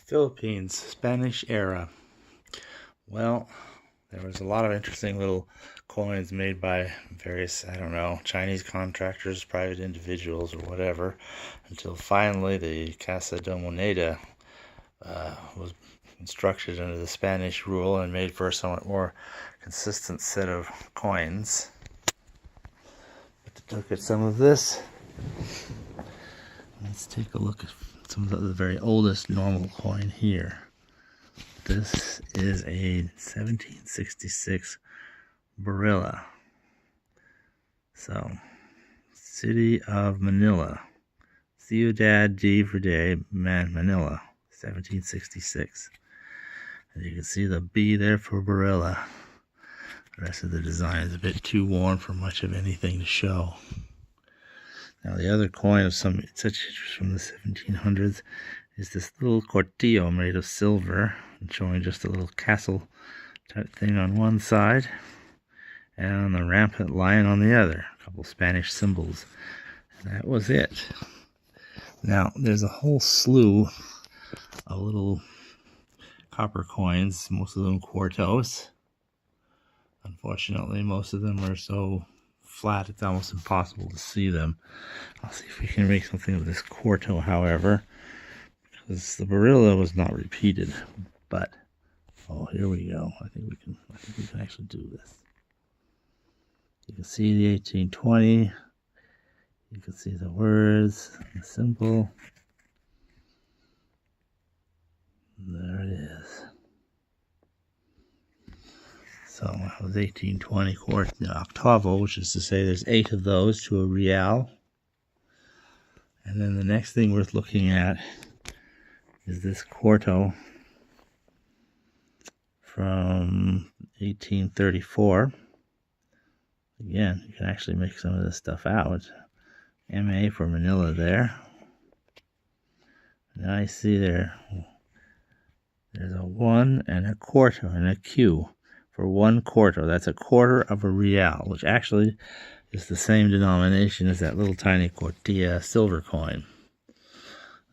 Philippines, Spanish era. Well, there was a lot of interesting little coins made by various, I don't know, Chinese contractors, private individuals, or whatever, until finally the Casa de Moneda was constructed under the Spanish rule and made for a somewhat more consistent set of coins. But to look at some of this, let's take a look at some of the very oldest normal coin here. This is a 1766 barilla. So, City of Manila. Ciudad de Manila, 1766. And you can see the B there for barilla. The rest of the design is a bit too worn for much of anything to show. Now the other coin of such interest from the 1700s is this little cortillo made of silver and showing just a little castle type thing on one side and the rampant lion on the other. A couple Spanish symbols. And that was it. Now there's a whole slew of little copper coins, most of them quartos. Unfortunately, most of them are so flat it's almost impossible to see them. I'll see if we can make something of this quarto, however, because the barilla was not repeated. But here we go. I think we can actually do this. You can see the 1820. You can see the words, the symbol. There it is. So that was 1820 octavo, which is to say there's 8 of those to a real. And then the next thing worth looking at is this quarto from 1834. Again, you can actually make some of this stuff out. MA for Manila there. Now I see there's a 1 and a quarto and a Q. For 1 quarto, that's a quarter of a real, which actually is the same denomination as that little tiny cuartilla silver coin.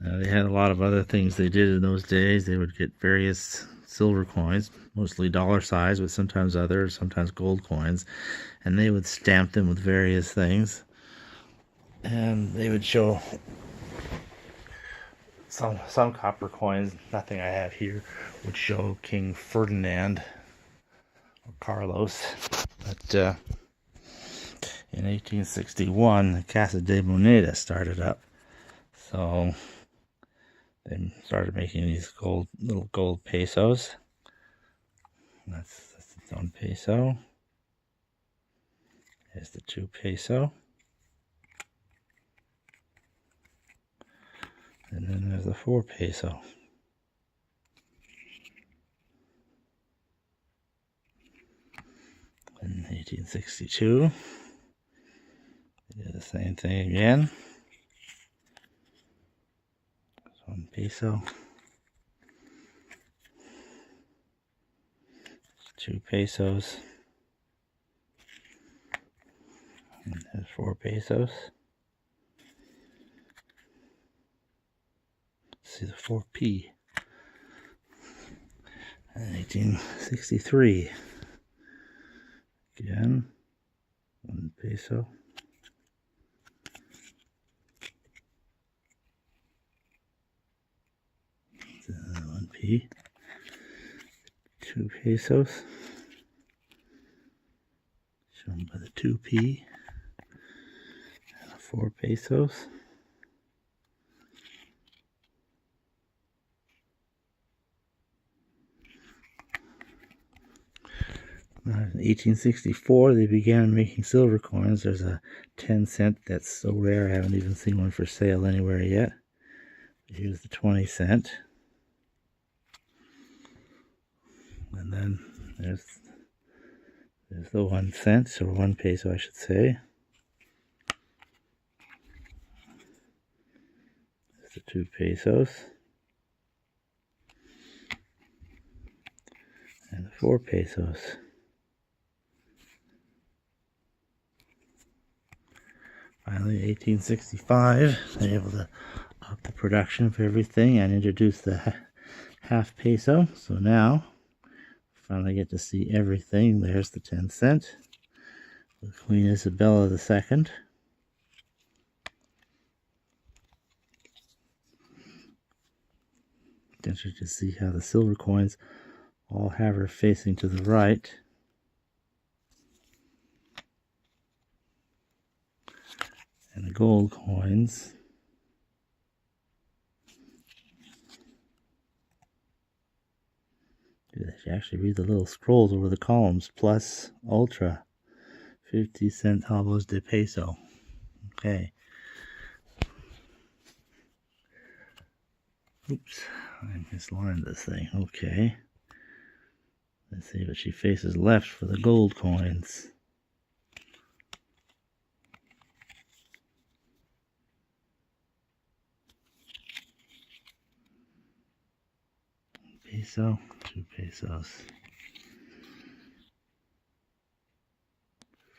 They had a lot of other things they did in those days. They would get various silver coins, mostly dollar size, but sometimes other, sometimes gold coins, and they would stamp them with various things. And they would show some copper coins, nothing I have here, would show King Ferdinand or Carlos, but in 1861 the Casa de Moneda started up, so they started making these little gold pesos. That's its own peso. There's the 2 peso, and then there's the 4 peso. In 1862, they did the same thing again. 1 peso, 2 pesos, and there's 4 pesos. Let's see the 4p. And 1863. Again, 1 peso. Another 1p. 2 pesos. Shown by the 2p. And 4 pesos. In 1864, they began making silver coins. There's a 10-cent that's so rare I haven't even seen one for sale anywhere yet. Here's the 20-cent. And then there's the 1 cent, or 1 peso I should say. There's the 2 pesos. And the 4 pesos. Finally, 1865, they were able to up the production of everything and introduce the half peso. So now, finally get to see everything. There's the 10 cent with Queen Isabella II. Interesting to see how the silver coins all have her facing to the right. And the gold coins you actually read the little scrolls over the columns. Plus, ultra, 50 centavos de peso. Okay. Oops, I mislined this thing. Okay. Let's see, but she faces left for the gold coins. Peso, 2 pesos.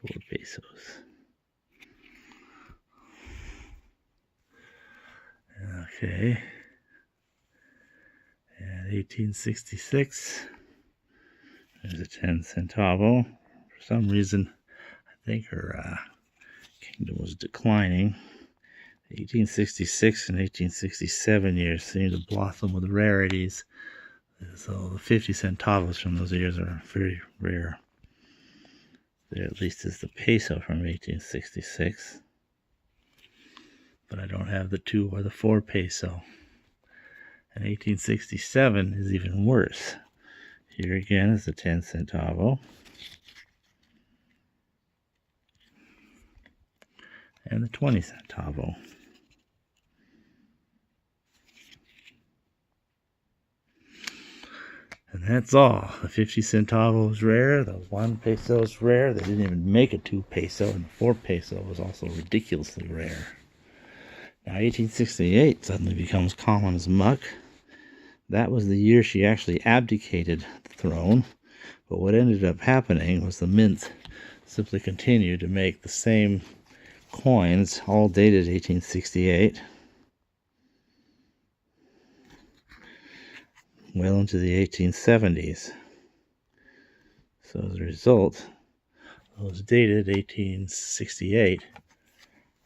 4 pesos. Okay. And 1866. There's a 10 centavo. For some reason, I think her kingdom was declining. 1866 and 1867 years seem to blossom with rarities. So the 50 centavos from those years are very rare. There at least is the peso from 1866. But I don't have the 2 or the 4 peso. And 1867 is even worse. Here again is the 10 centavo. And the 20 centavo. And that's all. The 50 centavo is rare. The 1 peso is rare. They didn't even make a 2 peso. And the 4 peso was also ridiculously rare. Now 1868 suddenly becomes common as muck. That was the year she actually abdicated the throne. But what ended up happening was the mint simply continued to make the same coins, all dated 1868, well into the 1870s. So as a result, those dated 1868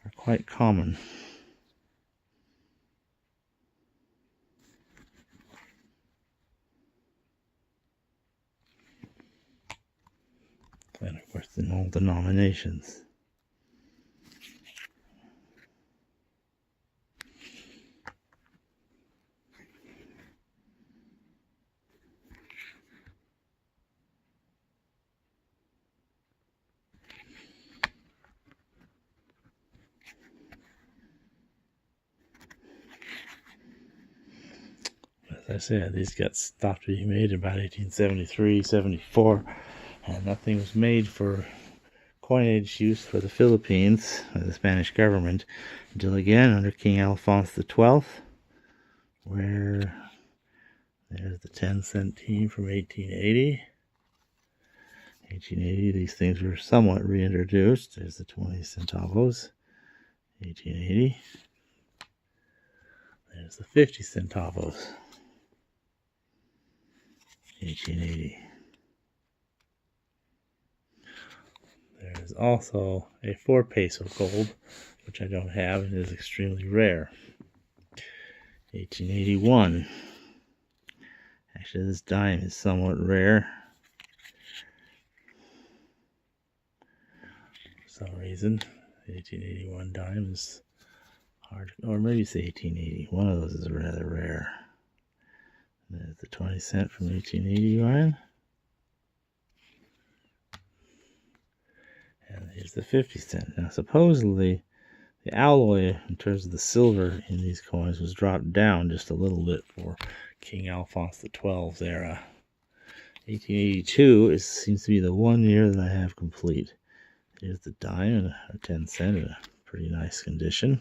are quite common. And of course in all denominations. As I said, these got stopped being made in about 1873, 74, and nothing was made for coinage use for the Philippines by the Spanish government until again under King Alphonse XII, where there's the 10 cent team from 1880. 1880, these things were somewhat reintroduced. There's the 20 centavos, 1880. There's the 50 centavos, 1880. There's also a 4 peso gold, which I don't have and is extremely rare. 1881. Actually, this dime is somewhat rare. For some reason, the 1881 dime is hard, or maybe it's 1880. One of those is rather rare. There's the 20 cent from 1881. And here's the 50 cent. Now, supposedly, the alloy in terms of the silver in these coins was dropped down just a little bit for King Alphonse XII's era. 1882 seems to be the 1 year that I have complete. Here's the dime, a 10 cent in a pretty nice condition.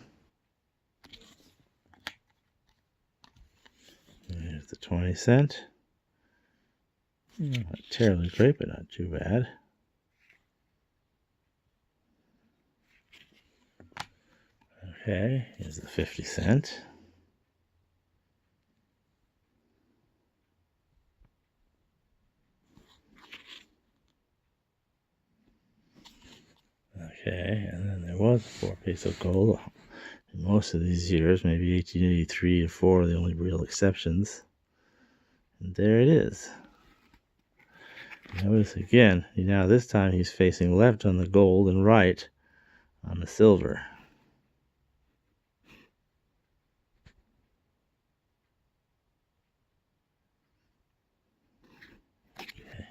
There's the 20 cent. Not terribly great, but not too bad. Okay, here's the 50 cent. Okay, and then there was 4 peso gold in most of these years, maybe 1883 and 4 are the only real exceptions. And there it is. Notice again, now this time he's facing left on the gold and right on the silver. Okay.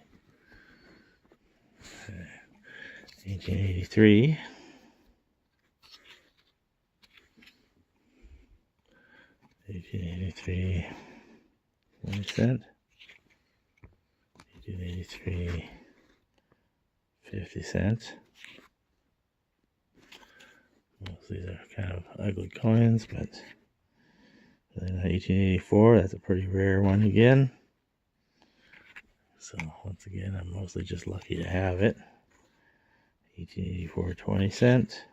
1883. 1883, 1 cent. 1883, 50 cents. Most of these are kind of ugly coins, but then 1884, that's a pretty rare one again. So once again, I'm mostly just lucky to have it. 1884, 20 cent.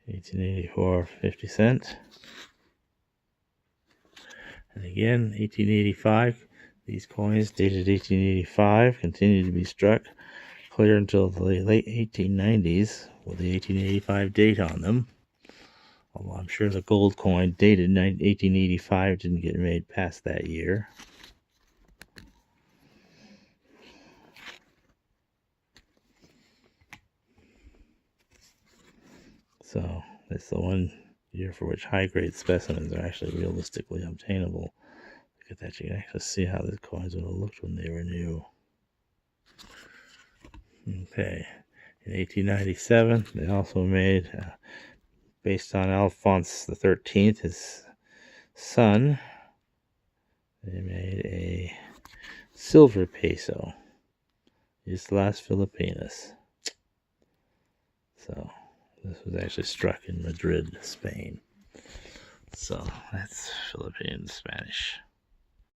1884, 50 cent. And again, 1885, these coins dated 1885 continue to be struck clear until the late 1890s with the 1885 date on them. Although I'm sure the gold coin dated 1885 didn't get made past that year. So that's the one year for which high-grade specimens are actually realistically obtainable. Look at that, you can actually see how the coins would have looked when they were new. Okay, in 1897, they also made, based on Alphonse XIII, his son, they made a silver peso, Islas Filipinas. So this was actually struck in Madrid, Spain. So that's Philippine Spanish.